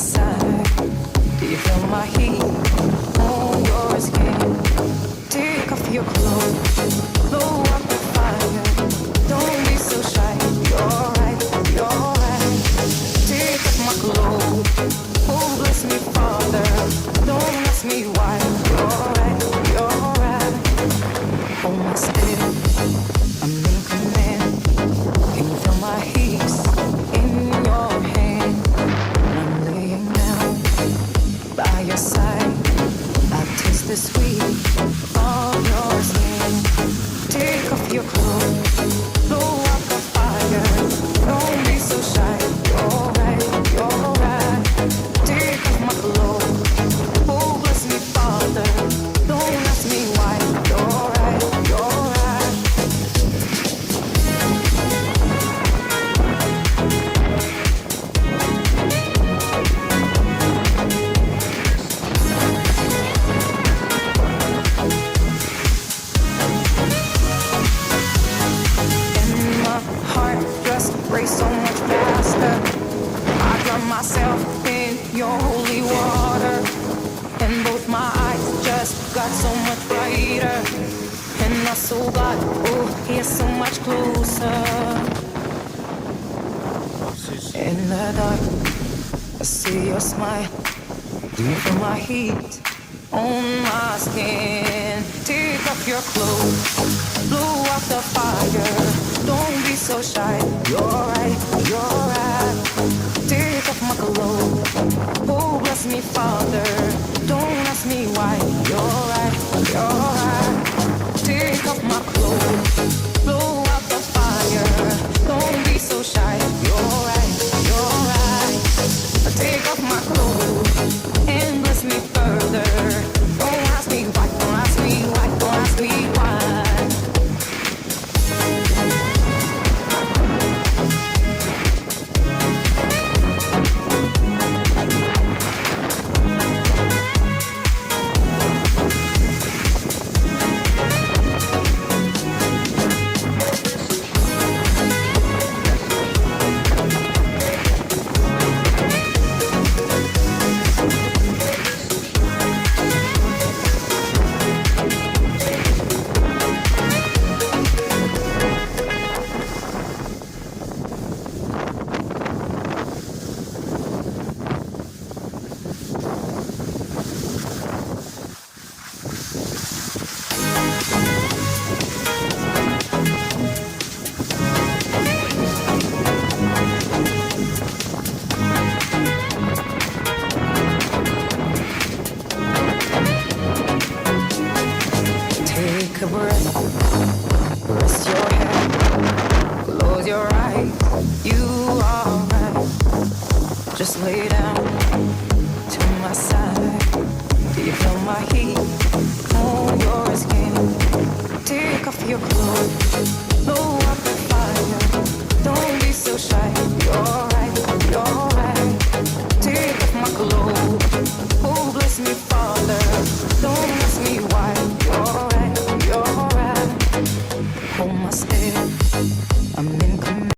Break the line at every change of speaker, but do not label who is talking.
side. Do you feel my heat on your skin? Take off your clothes, blow up the fire. Don't be so shy. You're right, you're right. Take off my clothes. Oh, bless me, Father. Don't ask me why. You're right, you're right. Hold my step. I'm in command. Can you feel my heat in your hand? I'm laying down by your side. I taste the sweet of your skin. Take off your clothes, blow up the fire. Don't be so shy. You're right, you're right. Take off my clothes. Oh, bless me, Father. Don't ask me why. You're right, you're right. And my heart just race so much faster. I drown myself in your holy water, and both my eyes just got so much brighter. And my soul got, oh, here so much closer. In the dark, I see your smile. Do you feel my heat on my skin? Take off your clothes, blow out the fire. Don't be so shy. You're right, you're right. Take off my clothes. Oh, bless me, Father. Don't ask me why. You're right, you're right. Take off my clothes, blow out the fire. Don't be so shy. You're right, you're right. Take off my clothes and bless me further. Don't ask me why, don't ask me why, don't ask me why. Take a breath, rest your head, close your eyes, you are right. Just lay down to my side. Do you feel my heat on your skin? Take off your clothes, blow up the fire. Don't be so shy. You're right, you're right. Take off my clothes. Oh, bless me, Father. Don't ask me why. You're right, you're right. Hold my step.